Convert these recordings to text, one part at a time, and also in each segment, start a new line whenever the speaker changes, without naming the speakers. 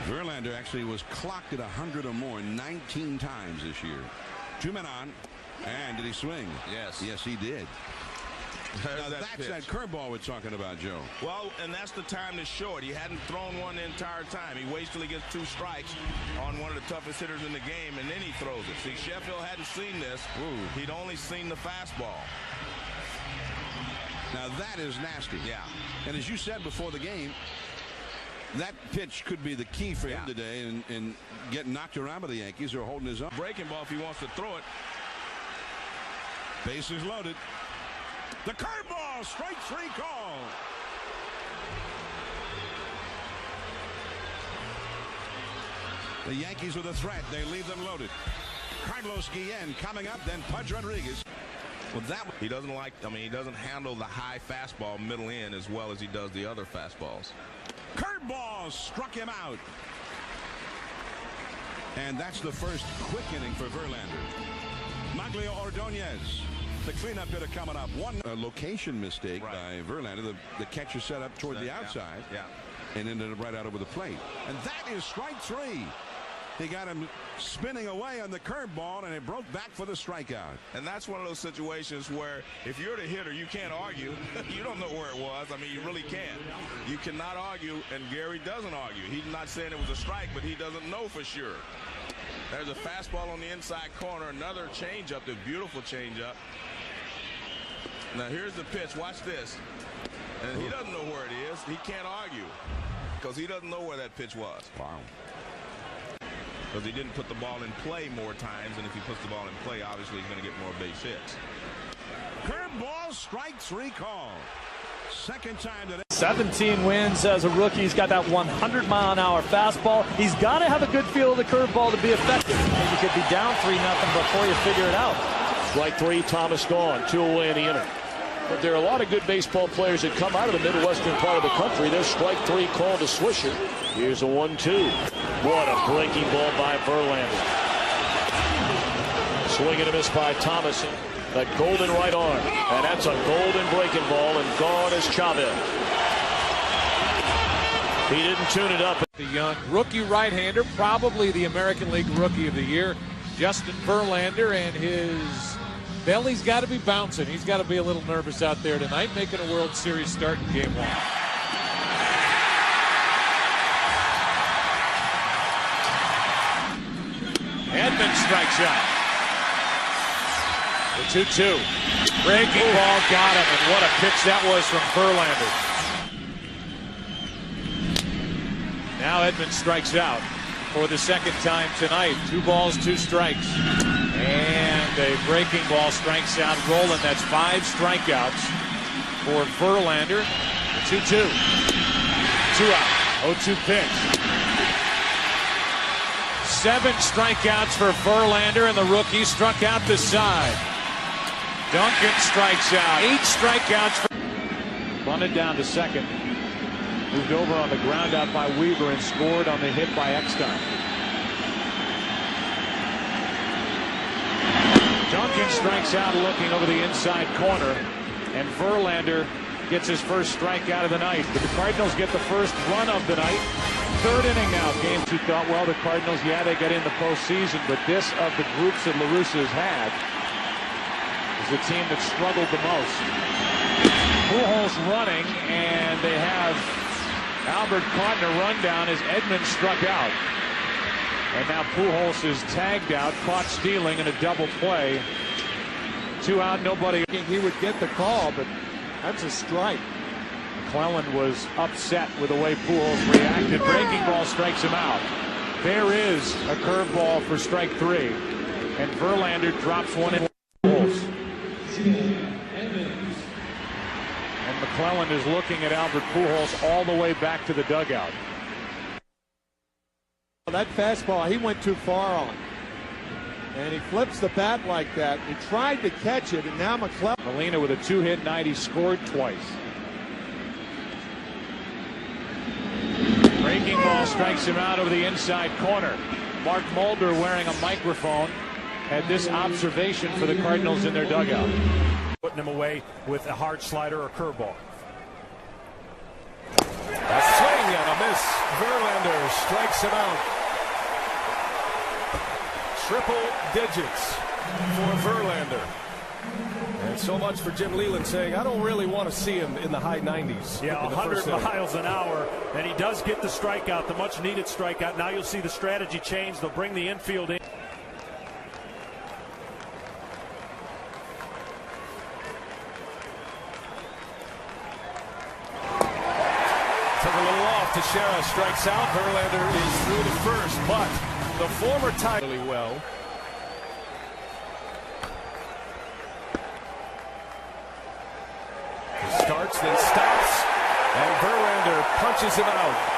Verlander actually was clocked at 100 or more 19 times this year. 2 men on. And did he swing?
Yes.
Yes, he did. Now, that's that curveball we're talking about, Joe.
Well, and that's the time to show it. He hadn't thrown one the entire time. He waits till he gets 2 strikes on one of the toughest hitters in the game, and then he throws it. See, Sheffield hadn't seen this. Ooh. He'd only seen the fastball.
Now, that is nasty.
Yeah.
And as you said before the game, that pitch could be the key for him today in getting knocked around by the Yankees or holding his own.
Breaking ball if he wants to throw it.
Bases loaded. The curveball, strike 3 call. The Yankees with a threat. They leave them loaded. Carlos Guillen coming up, then Pudge Rodriguez.
Well, he doesn't like, he doesn't handle the high fastball middle in as well as he does the other fastballs.
Curveball struck him out. And that's the first quick inning for Verlander. Maglio Ordonez, the cleanup hitter coming up. One location mistake by Verlander. The catcher set up toward the outside and ended up right out over the plate. And that is strike 3. He got him spinning away on the curveball, and it broke back for the strikeout.
And that's one of those situations where if you're the hitter, you can't argue. You don't know where it was. You really can't. You cannot argue, and Gary doesn't argue. He's not saying it was a strike, but he doesn't know for sure. There's a fastball on the inside corner, another changeup, the beautiful changeup. Now here's the pitch. Watch this. And he doesn't know where it is. He can't argue because he doesn't know where that pitch was.
Wow.
Because he didn't put the ball in play more times, and if he puts the ball in play, obviously he's going to get more base hits.
Curveball, strike 3 call. Second time today.
17 wins as a rookie. He's got that 100-mile-an-hour fastball. He's got to have a good feel of the curveball to be effective. You could be down 3-0 before you figure it out.
Strike 3, Thomas gone. 2 away in the inning. But there are a lot of good baseball players that come out of the Midwestern part of the country. There's strike 3 called to Swisher. Here's a 1-2. What a breaking ball by Verlander. Swing and a miss by Thomas. That golden right arm. And that's a golden breaking ball, and gone is Chavez. He didn't tune it up.
The young rookie right-hander, probably the American League Rookie of the Year, Justin Verlander, and his belly's got to be bouncing. He's got to be a little nervous out there tonight, making a World Series start in Game 1. Edman strikes out. The 2-2. Breaking ball got him, and what a pitch that was from Verlander. Now Edman strikes out for the second time tonight. 2 balls, 2 strikes. And a breaking ball strikes out Roland. That's 5 strikeouts for Verlander. 2-2. 2 out. 0-2 pitch. 7 strikeouts for Verlander, and the rookie struck out the side. Duncan strikes out. 8 strikeouts. Bunted down to second. Moved over on the ground out by Weaver and scored on the hit by Eckstein. Duncan strikes out looking over the inside corner, and Verlander gets his first strikeout of the night. But the Cardinals get the first run of the night. 3rd inning now. Game 2 thought, well, the Cardinals, they get in the postseason, but this of the groups that La Russa has had is the team that struggled the most. Pujols running, and they have Albert caught in a rundown as Edman struck out. And now Pujols is tagged out, caught stealing in a double play. 2 out, nobody.
He would get the call, but that's a strike.
McClellan was upset with the way Pujols reacted. Breaking ball strikes him out. There is a curveball for strike 3. And Verlander drops one in. Pujols. And McClellan is looking at Albert Pujols all the way back to the dugout.
That fastball, he went too far on. And he flips the bat like that. He tried to catch it, and now McClellan.
Molina with a 2-hit night. He scored twice. Breaking ball strikes him out over the inside corner. Mark Mulder, wearing a microphone, had this observation for the Cardinals in their dugout.
Putting him away with a hard slider or curveball.
A swing and a miss. Verlander strikes him out. Triple digits for Verlander. And so much for Jim Leyland saying, I don't really want to see him in the high 90s.
Yeah, 100 miles an hour, and he does get the strikeout, the much-needed strikeout. Now you'll see the strategy change. They'll bring the infield in.
Took a little off. Teixeira strikes out. Verlander is through to first, but the former tie really well. He starts, then stops, and Verlander punches him out.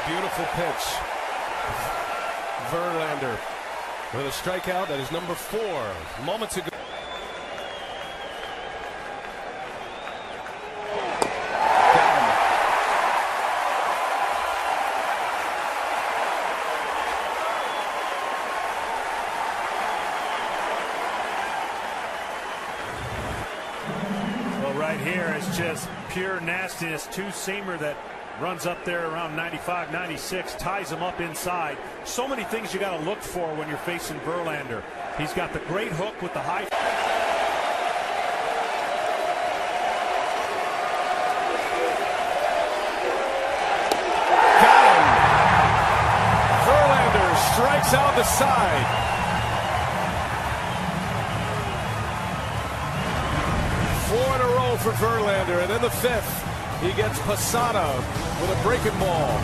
Beautiful pitch. Verlander with a strikeout. That is number 4. Moments ago.
Well, right here is just pure nastiness. Two-seamer that runs up there around 95, 96, ties him up inside. So many things you got to look for when you're facing Verlander. He's got the great hook with the high.
Got him. Verlander strikes out the side. Four in a row for Verlander, and then the 5th. He gets Posada with a breaking ball.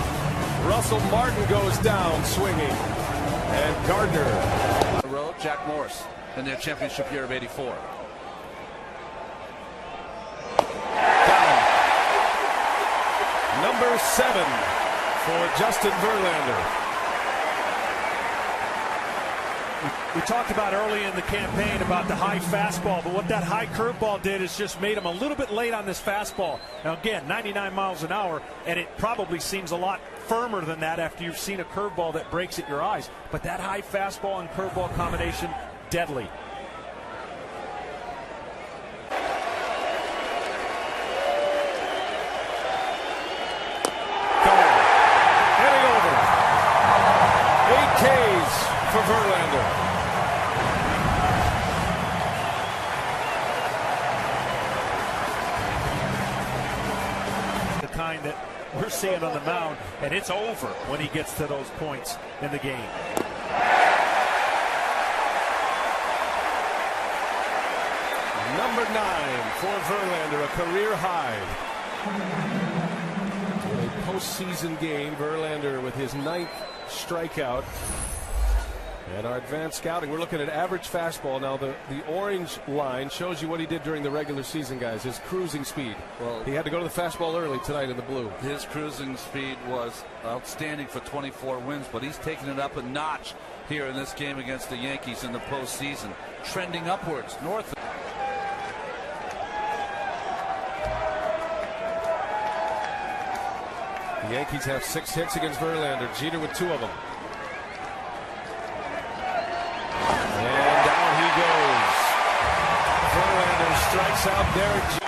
Russell Martin goes down swinging. And Gardner.
Road, Jack Morris in their championship year of '84.
Number 7 for Justin Verlander.
We talked about early in the campaign about the high fastball, but what that high curveball did is just made him a little bit late on this fastball. Now again, 99 miles an hour, and it probably seems a lot firmer than that after you've seen a curveball that breaks at your eyes. But that high fastball and curveball combination, deadly.
Heading over. 8 Ks for Verlander.
Kind that we're seeing on the mound, and it's over when he gets to those points in the game.
Number 9 for Verlander, a career high. In a postseason game, Verlander with his 9th strikeout. And our advanced scouting, we're looking at average fastball. Now, the orange line shows you what he did during the regular season, guys. His cruising speed. Well, he had to go to the fastball early tonight in the blue.
His cruising speed was outstanding for 24 wins, but he's taken it up a notch here in this game against the Yankees in the postseason. Trending upwards, north.
The Yankees have 6 hits against Verlander. Jeter with 2 of them. And down he goes. Verlander strikes out Derek Jeter.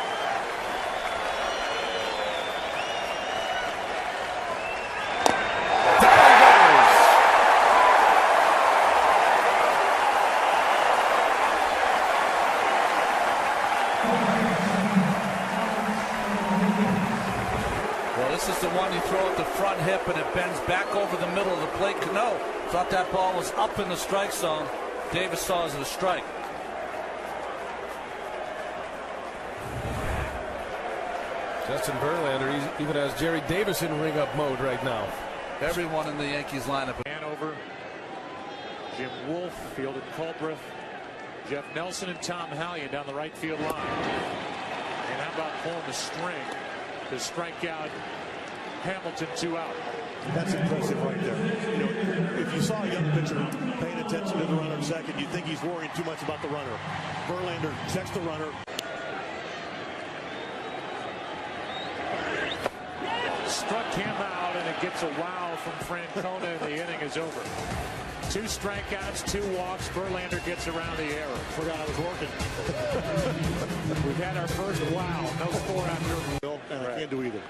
This is the one you throw at the front hip and it bends back over the middle of the plate. Cano thought that ball was up in the strike zone. Davis saw it as a strike.
Justin Verlander even has Jerry Davis in ring-up mode right now.
Everyone in the Yankees lineup.
Hanover, Jim Wolfe, fielded Culbreth, Jeff Nelson, and Tom Hallion down the right field line. And how about pulling the string to strike out Hamilton, 2 out.
That's impressive right there. You know, if you saw a young pitcher paying attention to the runner in second, you'd think he's worrying too much about the runner. Verlander checks the runner.
struck him out, and it gets a wow from Francona, and the inning is over. 2 strikeouts, 2 walks. Verlander gets around the error.
Forgot I was working.
We've had our first wow. No score after.
And I can't do either.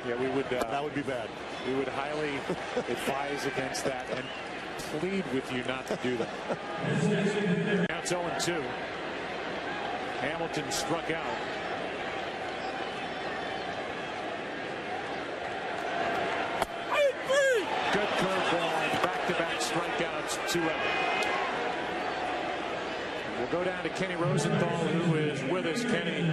Yeah, we would.
That would be bad.
We would highly advise against that and plead with you not to do that. Now it's 0-2. Hamilton struck out. Good curveball, back-to-back strikeouts, 2 out. We'll go down to Kenny Rosenthal, who is with us. Kenny,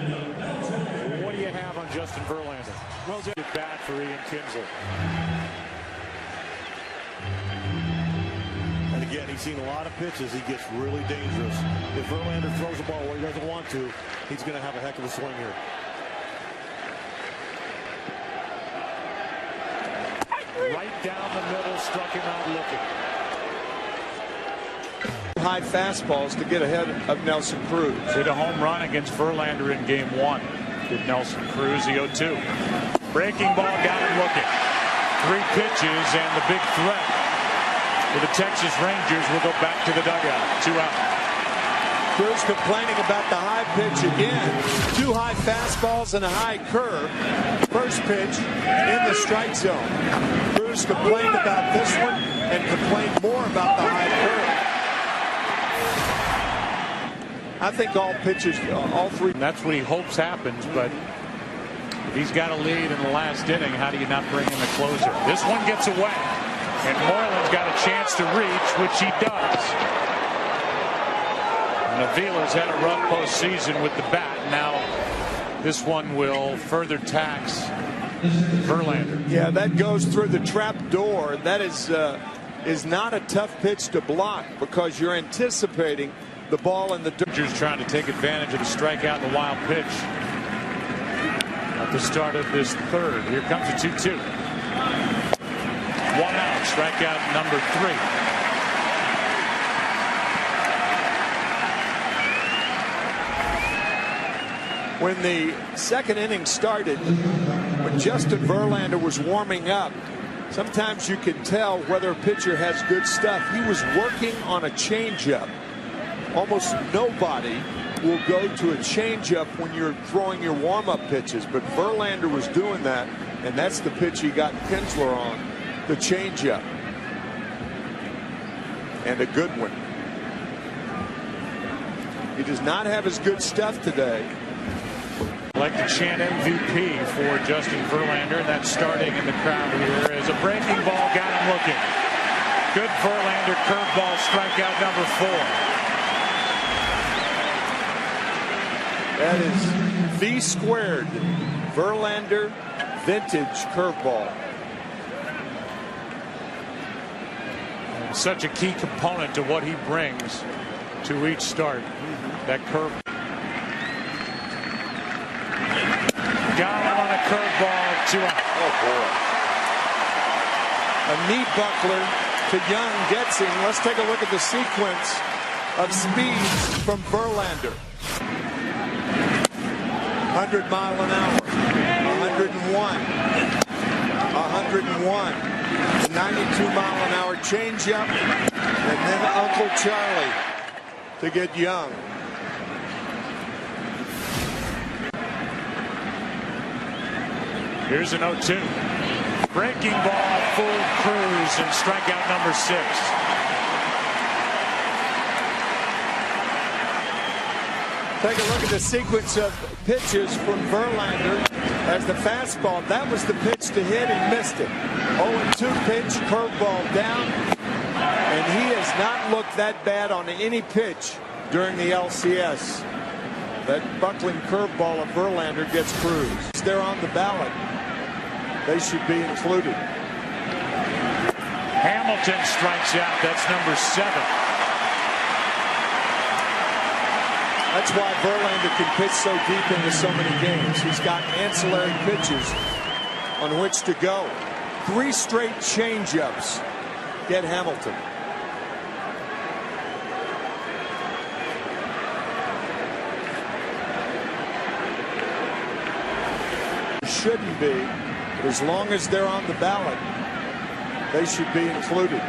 what do you have on Justin Verlander? Well, good bat for Ian Kinsler.
And again, he's seen a lot of pitches. He gets really dangerous. If Verlander throws the ball where he doesn't want to, he's going to have a heck of a swing here.
Right down the middle, struck him out looking.
High fastballs to get ahead of Nelson Cruz.
Hit a home run against Verlander in game 1. Did Nelson Cruz, the 0-2. Breaking ball got him looking. 3 pitches, and the big threat for the Texas Rangers will go back to the dugout. 2 out.
Cruz complaining about the high pitch again. 2 high fastballs and a high curve. First pitch in the strike zone. Cruz complained about this one and complained more about the high curve. I think all pitchers, all 3.
And that's what he hopes happens, but if he's got a lead in the last inning, how do you not bring in the closer? This one gets away, and Moreland's got a chance to reach, which he does. And Avila's had a rough postseason with the bat. Now this one will further tax Verlander.
Yeah, that goes through the trap door. That is not a tough pitch to block because you're anticipating the ball in the
Rangers trying to take advantage of the strikeout and the wild pitch at the start of this 3rd. Here comes a 2-2. 1 out, strikeout number 3.
When the 2nd inning started, when Justin Verlander was warming up, sometimes you can tell whether a pitcher has good stuff. He was working on a changeup. Almost nobody will go to a changeup when you're throwing your warm-up pitches, but Verlander was doing that, and that's the pitch he got Kinsler on, the changeup, and a good one. He does not have his good stuff today.
I'd like to chant MVP for Justin Verlander, and that's starting in the crowd here as a breaking ball got him looking. Good Verlander curveball, strikeout number 4.
That is V² Verlander vintage curveball.
And such a key component to what he brings to each start. That curve. Got him on a curveball, 2 out.
Oh boy. A knee buckler to Young gets him. Let's take a look at the sequence of speeds from Verlander. 100 mile an hour, 101, 101, 92 mile an hour changeup, and then Uncle Charlie to get Young.
Here's an 0-2. Breaking ball, full Cruz, and strikeout number 6.
Take a look at the sequence of pitches from Verlander as the fastball. That was the pitch to hit. He missed it. 0-2 pitch, curveball down. And he has not looked that bad on any pitch during the LCS. That buckling curveball of Verlander gets Cruz. They're on the ballot. They should be included.
Hamilton strikes out. That's number 7.
That's why Verlander can pitch so deep into so many games. He's got ancillary pitches on which to go. 3 straight changeups get Hamilton. Shouldn't be But as long as they're on the ballot, they should be included.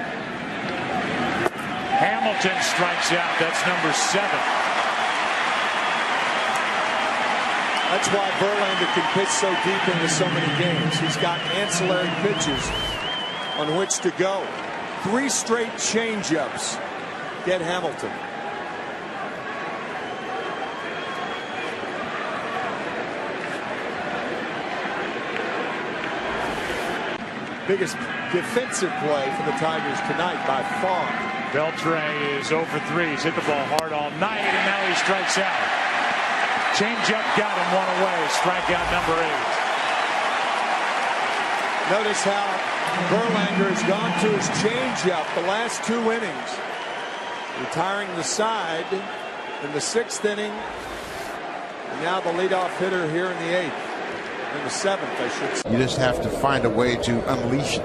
Hamilton strikes out. That's number 7.
That's why Verlander can pitch so deep into so many games. He's got ancillary pitches on which to go. 3 straight changeups get Hamilton. Biggest defensive play for the Tigers tonight by far.
Beltre is 0 for 3. He's hit the ball hard all night, and now he strikes out. Changeup got him 1 away. Strikeout number 8.
Notice how Verlander has gone to his changeup the last 2 innings, retiring the side in the 6th inning, and now the leadoff hitter here in the 8th. In the 7th, I should say.
You just have to find a way to unleash it.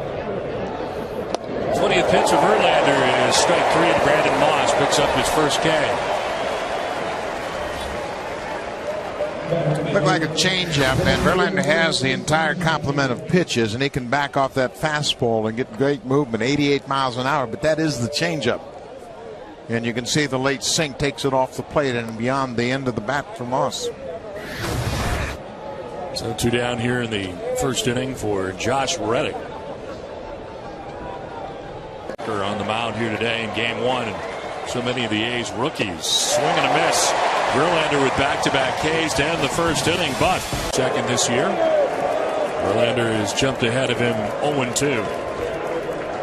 20th pitch of Verlander is strike 3, and Brandon Moss picks up his first K.
Looked like a changeup, and Verlander has the entire complement of pitches, and he can back off that fastball and get great movement, 88 miles an hour. But that is the changeup, and you can see the late sink takes it off the plate and beyond the end of the bat for Moss.
So 2 down here in the first inning for Josh Reddick. On the mound here today in game 1, and so many of the A's rookies swing and a miss. Verlander with back-to-back Ks to end the first inning, but second this year. Verlander has jumped ahead of him 0-2.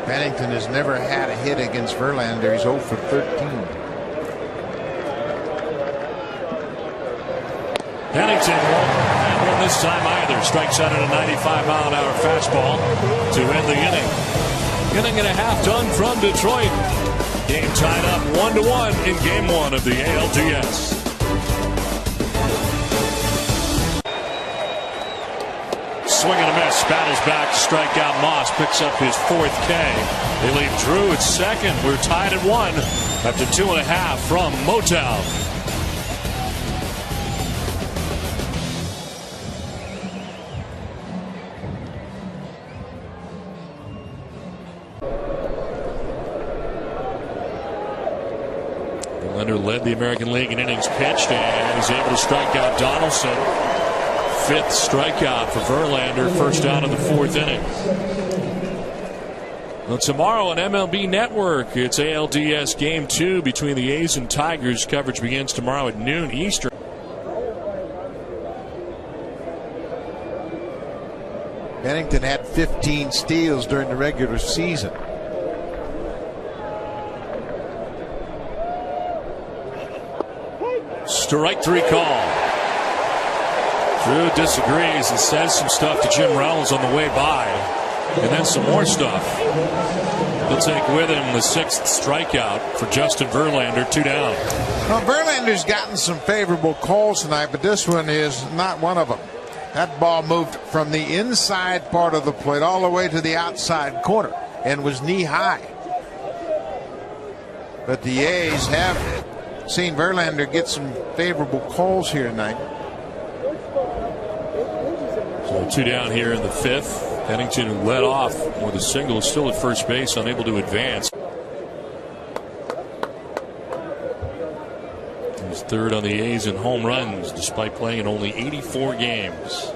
Pennington has never had a hit against Verlander. He's 0 for 13.
Pennington won't have one this time either. Strikes out at a 95-mile-an-hour fastball to end the inning. Inning and a half done from Detroit. Game tied up 1-1 in game 1 of the ALDS. Swing and a miss. Battles back. Strikeout. Moss picks up his 4th K. They leave Drew at second. We're tied at 1 after 2.5 from Motown. Verlander led the American League in innings pitched and is able to strike out Donaldson. 5th strikeout for Verlander, first out of the 4th inning. Well, tomorrow on MLB Network, it's ALDS Game 2 between the A's and Tigers. Coverage begins tomorrow at noon Eastern.
Pennington had 15 steals during the regular season.
Strike 3 call. Drew disagrees and says some stuff to Jim Reynolds on the way by, and then some more stuff. He'll take with him the 6th strikeout for Justin Verlander, 2 down.
Well, Verlander's gotten some favorable calls tonight, but this one is not one of them. That ball moved from the inside part of the plate all the way to the outside corner and was knee high. But the A's have seen Verlander get some favorable calls here tonight.
So 2 down here in the 5th. Pennington, who led off with a single, is still at first base, unable to advance. He's 3rd on the A's in home runs, despite playing in only 84 games.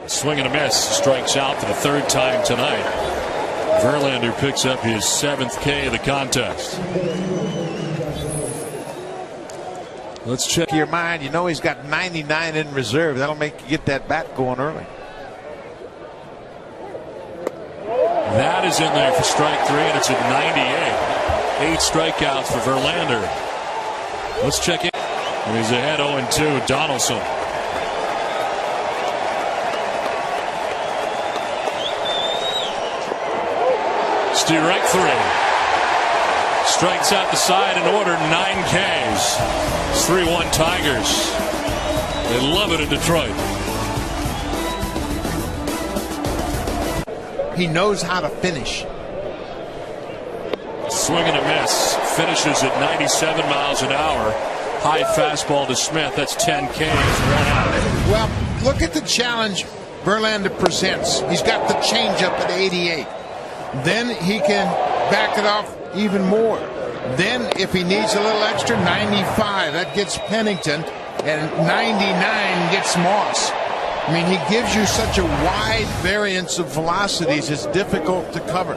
Swing and a miss. Strikes out for the 3rd time tonight. Verlander picks up his 7th K of the contest. Let's check
your mind. You know he's got 99 in reserve. That'll make you get that bat going early.
That is in there for strike 3, and it's at 98. 8 strikeouts for Verlander. Let's check in. And he's ahead 0-2. Donaldson. Strike 3. Strikes out the side in order, 9 Ks. It's 3-1 Tigers. They love it in Detroit.
He knows how to finish.
Swing and a miss. Finishes at 97 miles an hour. High fastball to Smith. That's 10 Ks, 1 out.
Well, look at the challenge Verlander presents. He's got the changeup at 88. Then he can back it off even more. Then if he needs a little extra, 95. That gets Pennington, and 99 gets Moss. I mean, he gives you such a wide variance of velocities, it's difficult to cover.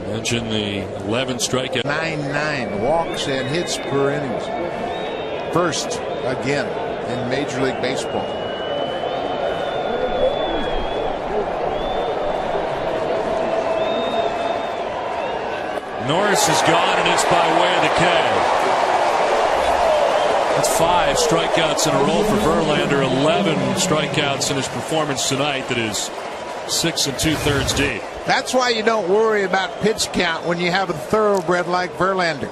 Mention the 11 strikeout.
9 walks and hits per innings. First again in Major League Baseball.
Norris is gone, and it's by way of the K. That's 5 strikeouts in a row for Verlander. 11 strikeouts in his performance tonight. That is 6 2/3 deep.
That's why you don't worry about pitch count when you have a thoroughbred like Verlander.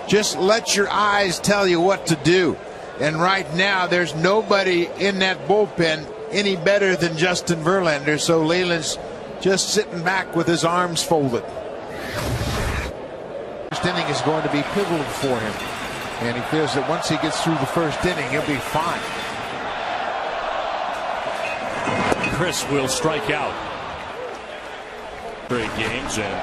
Just let your eyes tell you what to do. And right now, there's nobody in that bullpen any better than Justin Verlander. So Leyland's just sitting back with his arms folded. First inning is going to be pivotal for him. And he feels that once he gets through the first inning, he'll be fine.
Chris will strike out. Great games, and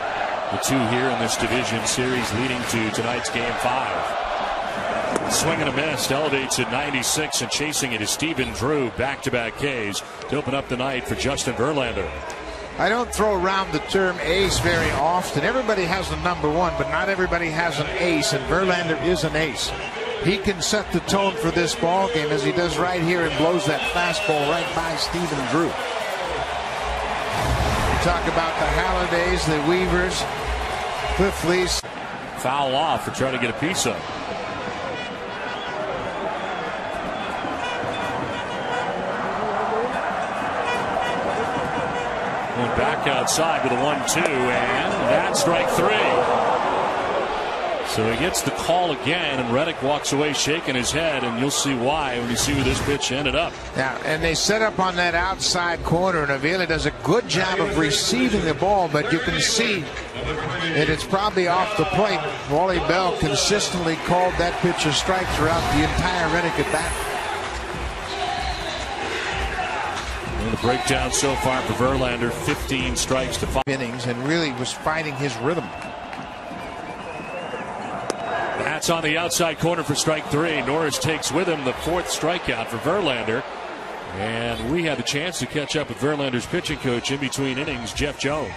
the 2 here in this division series leading to tonight's game 5. Swing and a miss, elevates at 96, and chasing it is Stephen Drew. Back-to-back Ks to open up the night for Justin Verlander.
I don't throw around the term ace very often. Everybody has a number 1, but not everybody has an ace, and Verlander is an ace. He can set the tone for this ball game as he does right here and blows that fastball right by Stephen Drew. We talk about the Hallidays, the Weavers, Cliff Lee's.
Foul off for trying to get a piece of. Going back outside with a 1-2, and that's strike 3. So he gets the call again, and Reddick walks away shaking his head, and you'll see why when you see where this pitch ended up.
Yeah, and they set up on that outside corner, and Avila does a good job of receiving the ball, but you can see that it's probably off the plate. Wally Bell consistently called that pitch a strike throughout the entire Reddick at bat.
The breakdown so far for Verlander, 15 strikes to 5
innings, and really was fighting his rhythm.
That's on the outside corner for strike 3. Norris takes with him the 4th strikeout for Verlander. And we had the chance to catch up with Verlander's pitching coach in between innings, Jeff Jones.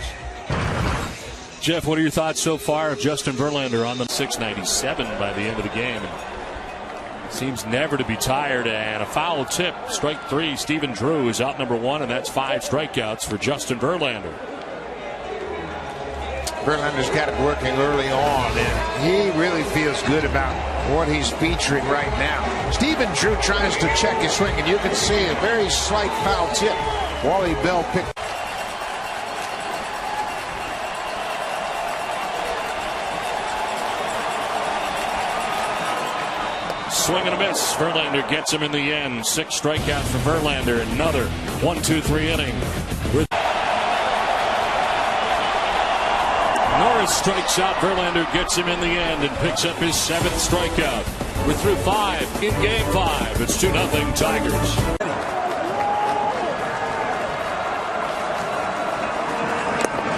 Jeff, what are your thoughts so far of Justin Verlander on the 697 by the end of the game? Seems never to be tired, and a foul tip. Strike 3. Stephen Drew is out number 1, and that's 5 strikeouts for Justin Verlander.
Verlander's got it working early on, and he really feels good about what he's featuring right now. Stephen Drew tries to check his swing, and you can see a very slight foul tip. Wally Bell picked.
Swing and a miss. Verlander gets him in the end. 6 strikeouts for Verlander. Another 1-2-3 inning. Norris strikes out. Verlander gets him in the end and picks up his 7th strikeout. We're through 5 in game 5. It's 2-0 Tigers.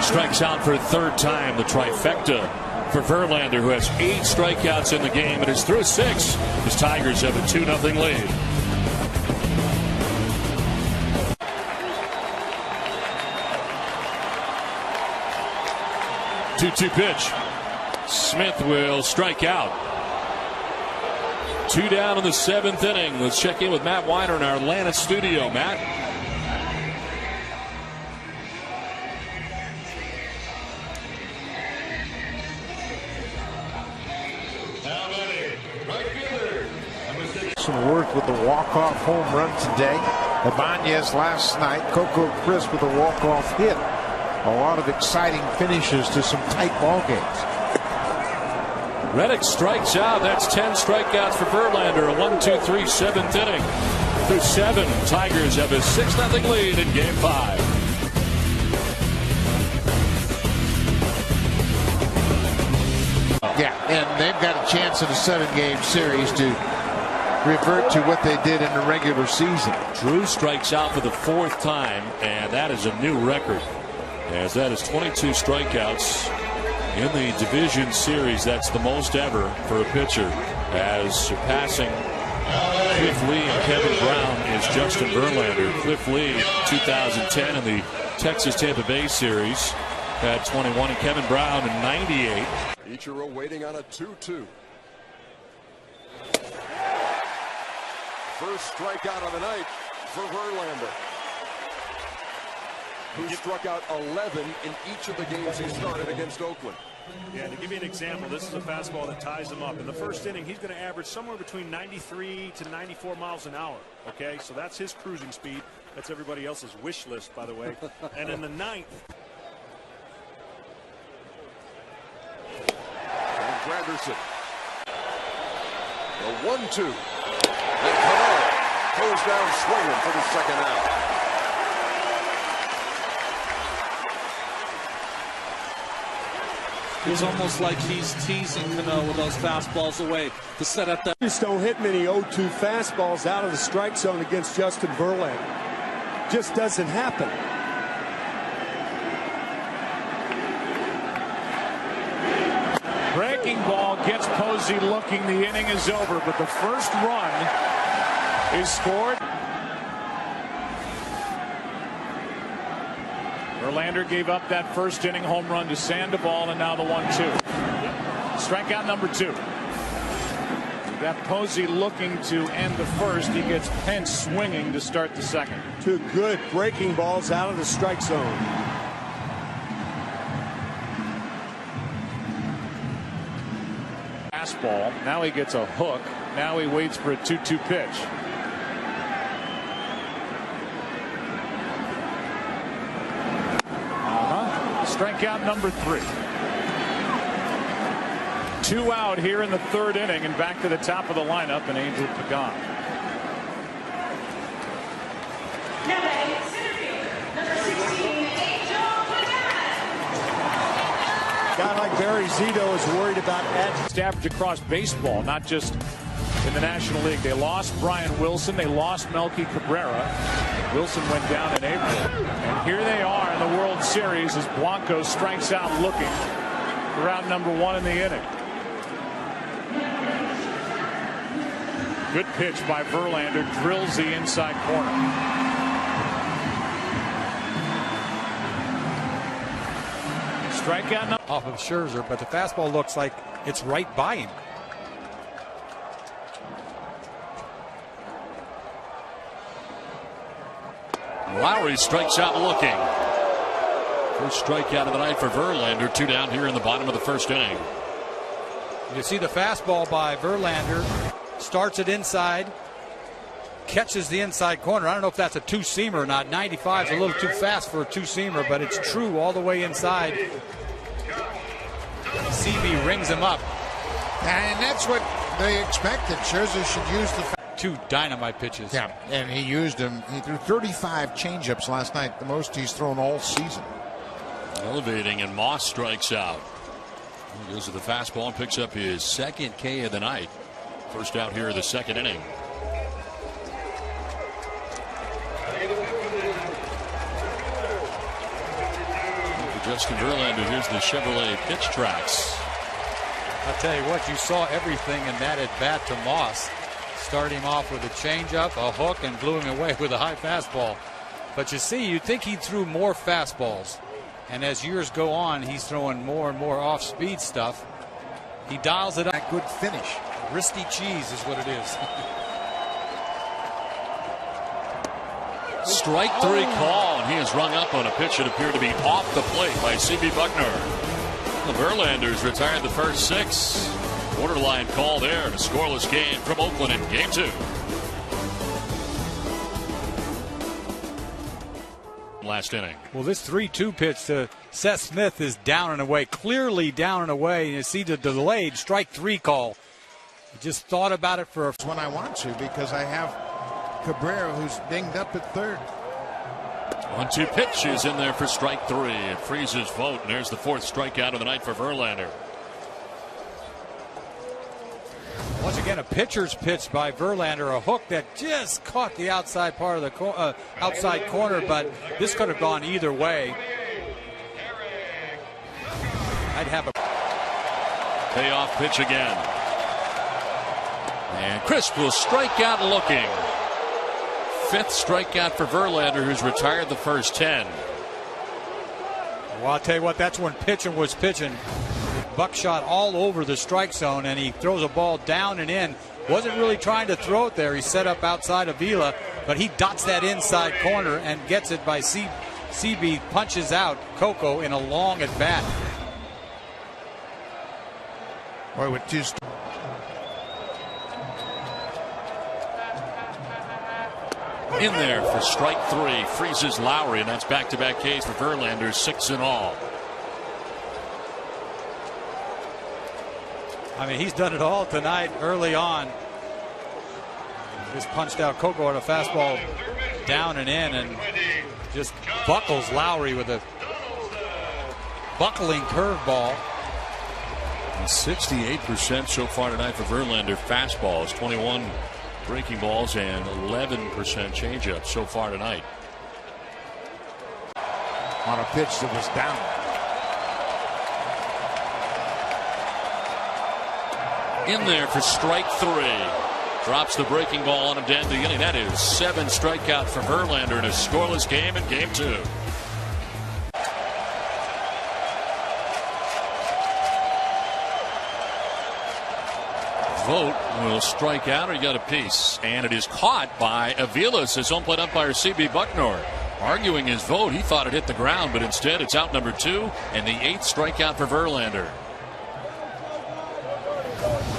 Strikes out for a 3rd time. The trifecta for Verlander, who has 8 strikeouts in the game and is through 6. His Tigers have a 2-0 lead. Two-two pitch. Smith will strike out. 2 down in the 7th inning. Let's check in with Matt Weiner in our Atlanta studio. Matt.
Some work with the walk-off home run today. Ibanez last night. Coco Crisp with a walk-off hit. A lot of exciting finishes to some tight ball games.
Reddick strikes out. That's 10 strikeouts for Verlander. A 1-2-3 7th inning. Through 7, Tigers have a 6-0 lead in game 5.
Yeah, and they've got a chance in a 7-game series to revert to what they did in the regular season.
Drew strikes out for the 4th time, and that is a new record, as that is 22 strikeouts in the division series. That's the most ever for a pitcher, as surpassing Cliff Lee and Kevin Brown is Justin Verlander. Cliff Lee, 2010 in the Texas-Tampa Bay series, had 21, and Kevin Brown in 98.
Ichiro waiting on a 2-2. First strikeout of the night for Verlander, who struck out 11 in each of the games he started against Oakland.
Yeah, to give you an example, this is a fastball that ties him up. In the first inning, he's going to average somewhere between 93 to 94 miles an hour. Okay, so that's his cruising speed. That's everybody else's wish list, by the way. And in the 9th.
And Granderson. The 1-2. And Correa goes down swinging for the second out.
It's almost like he's teasing Cano with those fastballs away to set up that.
Just don't hit many 0-2 fastballs out of the strike zone against Justin Verlander. Just doesn't happen.
Breaking ball gets Posey looking. The inning is over, but the first run is scored. Verlander gave up that first inning home run to Sandoval, and now the 1-2. Strikeout number 2. Got Posey looking to end the first. He gets Pence swinging to start the second.
2 good breaking balls out of the strike zone.
Fastball. Now he gets a hook. Now he waits for a 2-2 pitch. Strikeout number 3. 2 out here in the 3rd inning, and back to the top of the lineup, and Angel Pagan.
Number 16, Angel Pagan.
Guy like Barry Zito is worried about
average across baseball, not just in the National League. They lost Brian Wilson. They lost Melky Cabrera. Wilson went down in April. And here they are in the World Series as Blanco strikes out looking for round number 1 in the inning. Good pitch by Verlander. Drills the inside corner. Strikeout number
off of Scherzer, but the fastball looks like it's right by him.
Lowry strikes out looking. First strikeout of the night for Verlander. 2 down here in the bottom of the 1st inning.
You see the fastball by Verlander. Starts it inside. Catches the inside corner. I don't know if that's a 2-seamer or not. 95 is a little too fast for a 2-seamer, but it's true all the way inside. CB rings him up.
And that's what they expected. Scherzer should use the
2 dynamite pitches.
Yeah, and he used them. He threw 35 changeups last night, the most he's thrown all season.
Elevating, and Moss strikes out. He goes to the fastball and picks up his 2nd K of the night. First out here in the 2nd inning. For Justin Verlander, here's the Chevrolet pitch tracks.
I'll tell you what, you saw everything in that at bat to Moss. Start him off with a changeup, a hook, and blew him away with a high fastball. But you see, you'd think he threw more fastballs. And as years go on, he's throwing more and more off-speed stuff. He dials it up.
That good finish.
Risty cheese is what it is.
Strike 3 call, and he is rung up on a pitch that appeared to be off the plate by C.B. Buckner. The Verlanders retired the first 6. Borderline call there, and a scoreless game from Oakland in Game 2. Last inning.
Well, this 3-2 pitch to Seth Smith is down and away, clearly down and away. You see the delayed strike 3 call. I just thought about it for
when I want to, because I have Cabrera, who's dinged up at 3rd.
1-2 pitch is in there for strike 3. It freezes vote, and there's the 4th strikeout of the night for Verlander.
Once again, Again, a pitcher's pitch by Verlander, a hook that just caught the outside part of the outside corner, but this could have gone either way. I'd have a
payoff pitch again. And Chris will strike out looking. 5th strikeout for Verlander, who's retired the first 10.
Well, I'll tell you what, that's when pitching was pitching. Buckshot all over the strike zone, and he throws a ball down and in. Wasn't really trying to throw it there. He set up outside of Vila, but he dots that inside corner and gets it by CB, punches out Coco in a long at bat.
Boy, with two.
In there for strike 3, freezes Lowry, and that's back-to-back Ks for Verlander, 6 in all.
I mean, he's done it all tonight early on. Just punched out Coco on a fastball down and in, and just buckles Lowry with a buckling curveball.
68% so far tonight for Verlander. Fastballs, 21 breaking balls, and 11% changeup so far tonight.
On a pitch that was down.
In there for strike 3. Drops the breaking ball on him to end the inning. That is 7 strikeouts for Verlander in a scoreless game in game 2. Vogt will strike out, or he got a piece, and it is caught by Aviles, his home plate umpire CB Bucknor. Arguing his vote, he thought it hit the ground, but instead it's out number 2 and the 8th strikeout for Verlander.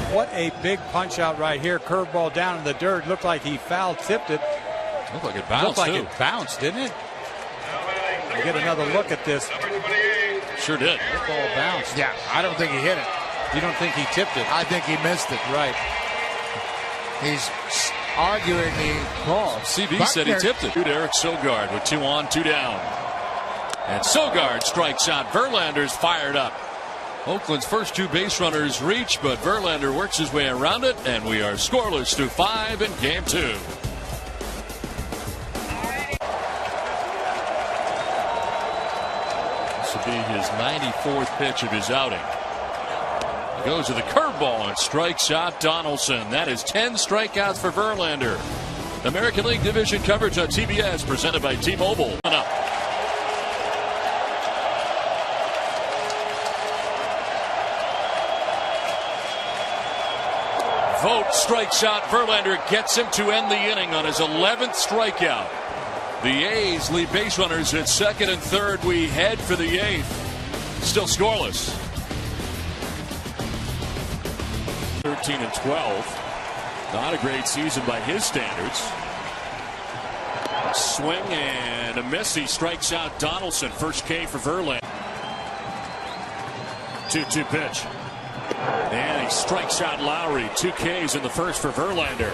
What a big punch out right here. Curveball down in the dirt. Looked like he foul tipped it.
Looked like it bounced.
Looked like it bounced, didn't it? We'll get another look at this.
Sure did.
The ball bounced.
Yeah, I don't think he hit it.
You don't think he tipped it?
I think he missed it.
Right.
He's arguing the call.
CB said he tipped it. Eric Sogard with 2 on, 2 down. And Sogard strikes out. Verlander's fired up. Oakland's first 2 base runners reach, but Verlander works his way around it, and we are scoreless through 5 in game 2. This will be his 94th pitch of his outing. He goes to the curveball and strikes out Donaldson. That is 10 strikeouts for Verlander. American League Division coverage on TBS, presented by T-Mobile. Vogt strikes out Verlander, gets him to end the inning on his 11th strikeout. The A's lead base runners at 2nd and 3rd. We head for the 8th. Still scoreless. 13 and 12. Not a great season by his standards. Swing and a miss. He strikes out Donaldson. First K for Verlander. 2-2 pitch. And he strikes out Lowry. 2 Ks in the first for Verlander.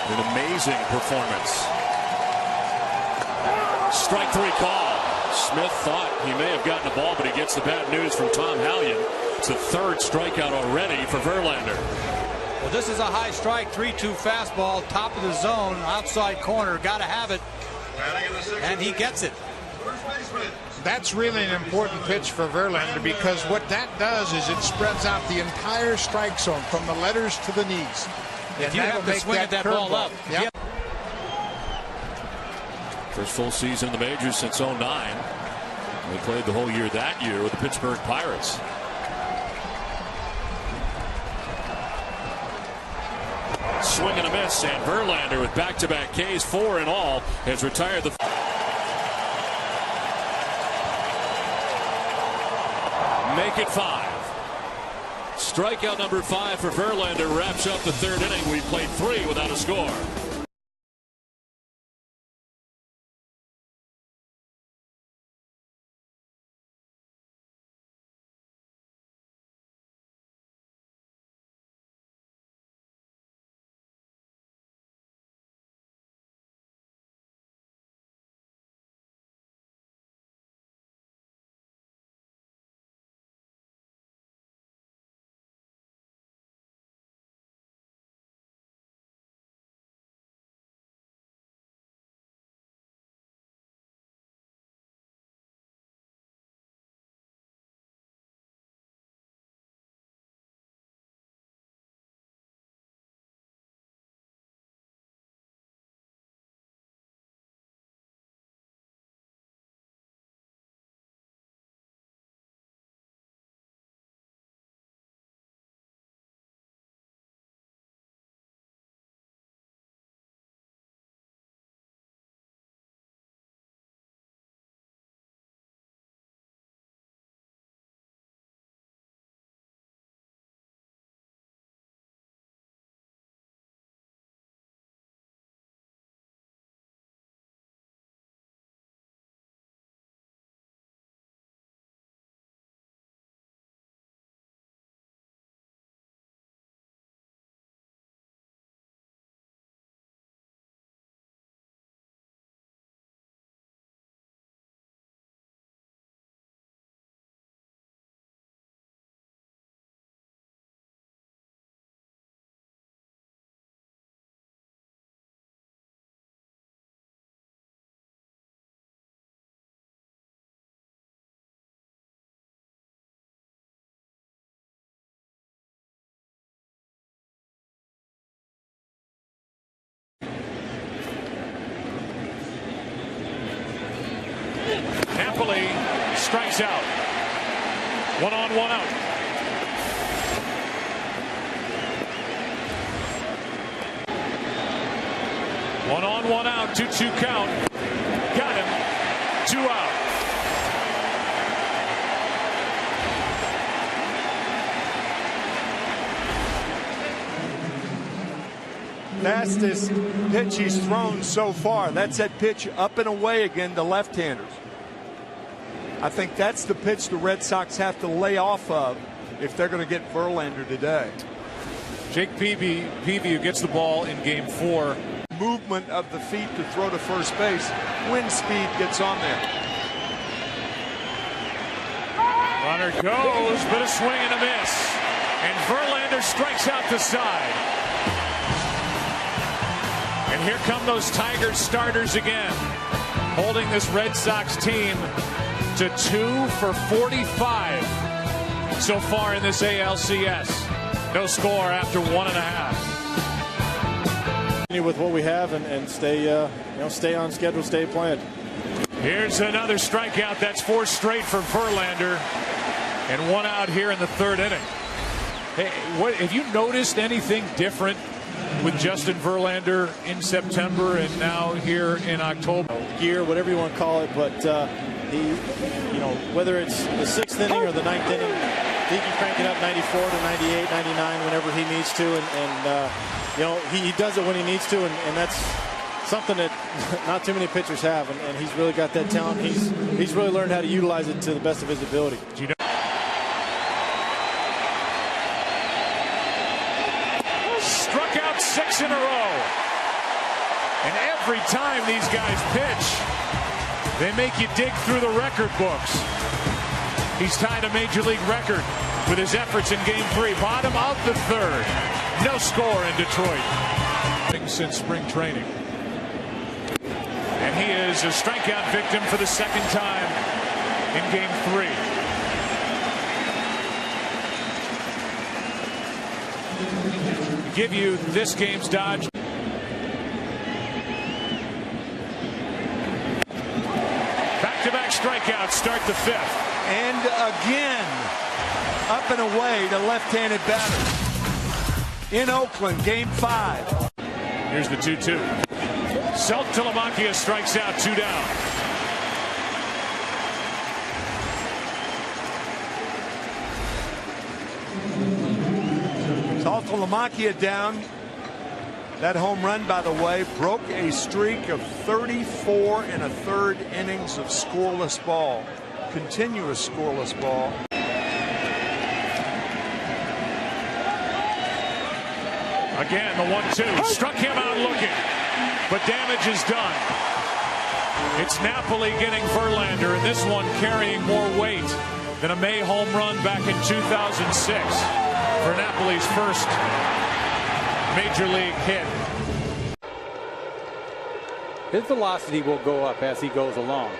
An amazing performance. Strike 3 call. Smith thought he may have gotten the ball, but he gets the bad news from Tom Hallion. It's the 3rd strikeout already for Verlander.
Well, this is a high strike, 3-2 fastball, top of the zone, outside corner. Got to have it. And he gets it.
That's really an important pitch for Verlander, because what that does is it spreads out the entire strike zone from the letters to the knees.
If you have to swing that ball up.
Yep.
First full season in the majors since 09. They played the whole year that year with the Pittsburgh Pirates. Swing and a miss, and Verlander with back-to-back Ks, 4 in all, has retired the... Make it 5. Strikeout number 5 for Verlander wraps up the 3rd inning. We played 3 without a score.
Napoli strikes out. 1 on, 1 out. One on, 1 out, 2-2 count. Got him. 2 out.
Fastest pitch he's thrown so far. That's that pitch up and away again to left-handers. I think that's the pitch the Red Sox have to lay off of if they're going to get Verlander today.
Jake Peavy who gets the ball in game 4.
Movement of the feet to throw to first base. Wind speed gets on there.
Runner goes, but a swing and a miss. And Verlander strikes out the side. And here come those Tigers starters again, holding this Red Sox team to 2 for 45 so far in this ALCS. No score after 1.5.
With what we have and stay, stay on schedule, stay planned.
Here's another strikeout. That's 4 straight for Verlander, and 1 out here in the 3rd inning. Hey, have you noticed anything different with Justin Verlander in September and now here in October?
Gear, whatever you want to call it, but he, whether it's the 6th inning or the 9th inning, he can crank it up 94 to 98, 99 whenever he needs to, and he does it when he needs to, and that's something that not too many pitchers have, and he's really got that talent. He's really learned how to utilize it to the best of his ability.
Struck out 6 in a row, and every time these guys pitch, they make you dig through the record books. He's tied a major league record with his efforts in game 3, bottom of the 3rd. No score in Detroit since spring training. And he is a strikeout victim for the 2nd time in game 3. Give you this game's dodge. Back-to-back strikeouts start the 5th.
And again, up and away to left-handed batter. In Oakland, game 5.
Here's the 2-2. Saltalamacchia strikes out, 2 down.
Saltalamacchia down. That home run, by the way, broke a streak of 34 1/3 innings of scoreless ball. Continuous scoreless ball.
Again, the 1-2 struck him out looking, but damage is done. It's Napoli getting Verlander, and this one carrying more weight than a May home run back in 2006 for Napoli's first major league hit.
His velocity will go up as he goes along.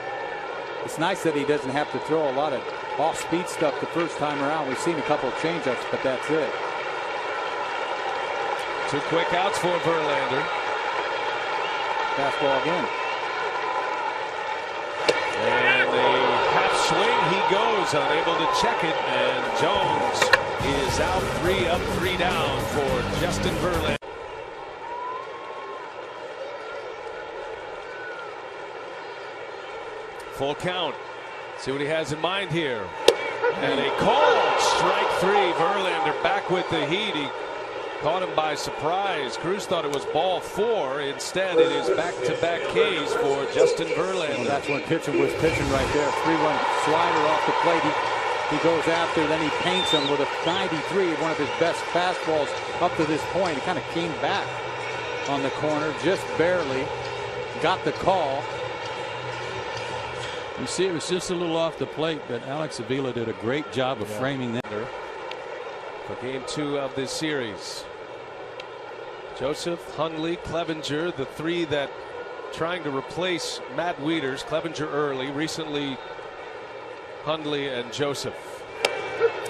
It's nice that he doesn't have to throw a lot of off-speed stuff the first time around. We've seen a couple of changeups, but that's it.
2 quick outs for Verlander.
Fastball again.
And a half swing, he goes, unable to check it, and Jones is out 3 up, 3 down for Justin Verlander. Full count. See what he has in mind here. And a called strike 3. Verlander back with the heat. He caught him by surprise. Cruz thought it was ball 4. Instead, it is back-to-back Ks for Justin Verlander.
Well, that's when pitching was pitching right there. 3-run slider off the plate. He goes after, then he paints him with a 93, one of his best fastballs up to this point. He kind of came back on the corner, just barely got the call.
You see, it was just a little off the plate, but Alex Avila did a great job of framing that.
For game 2 of this series. Joseph, Hundley, Clevenger, the 3 that trying to replace Matt Wieters. Clevenger early, recently Hundley and Joseph.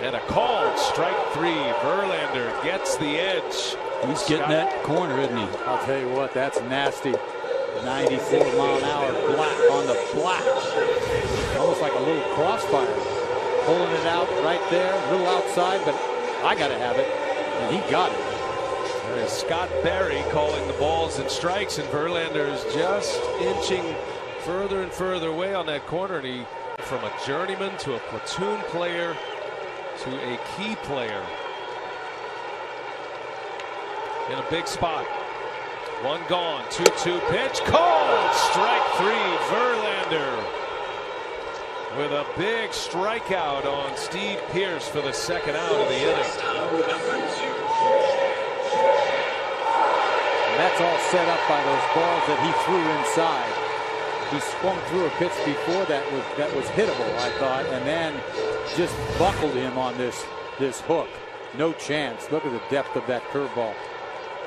And a called strike 3. Verlander gets the edge.
He's getting that corner, isn't he? I'll tell you what, that's nasty. 94 mile an hour black on the black. Almost like crossfire. Pulling it out right there, a little outside, but I got to have it. And he got it.
That is Scott Barry calling the balls and strikes, and Verlander is just inching further and further away on that corner. And he, from a journeyman to a platoon player to a key player in a big spot. One gone, 2-2 pitch, called, strike three. Verlander with a big strikeout on Steve Pearce for the second out of the inning.
And that's all set up by those balls that he threw inside. He swung through a pitch before that was hittable, I thought, and then just buckled him on this hook. No chance. Look at the depth of that curveball.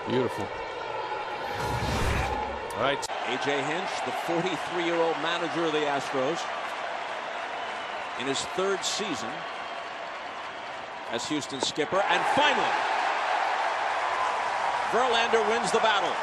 Beautiful.
All right, A.J. Hinch, the 43-year-old manager of the Astros, in his third season as Houston skipper, and finally, Verlander wins the battle.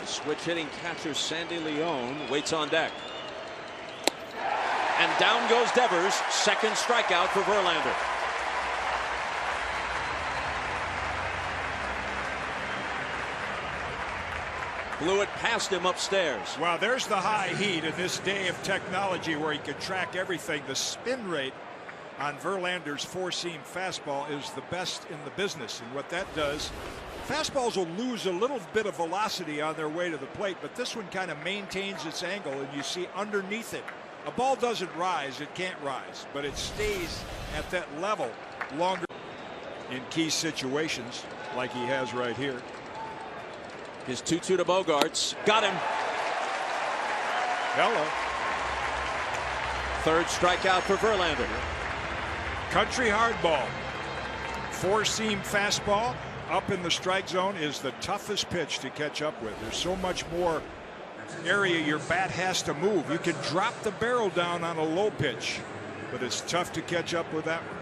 Switch hitting catcher Sandy Leone waits on deck. And down goes Devers. Second strikeout for Verlander. Blew it past him upstairs.
Wow, there's the high heat in this day of technology where he can track everything. The spin rate on Verlander's four-seam fastball is the best in the business. And what that does, fastballs will lose a little bit of velocity on their way to the plate, but this one kind of maintains its angle, and you see underneath it. A ball doesn't rise, it can't rise, but it stays at that level longer in key situations like he has right here.
His 2-2 to Bogarts. Got him.
Hello.
Third strikeout for Verlander.
Country hardball. Four-seam fastball up in the strike zone is the toughest pitch to catch up with. There's so much more area your bat has to move. You can drop the barrel down on a low pitch, but it's tough to catch up with that one.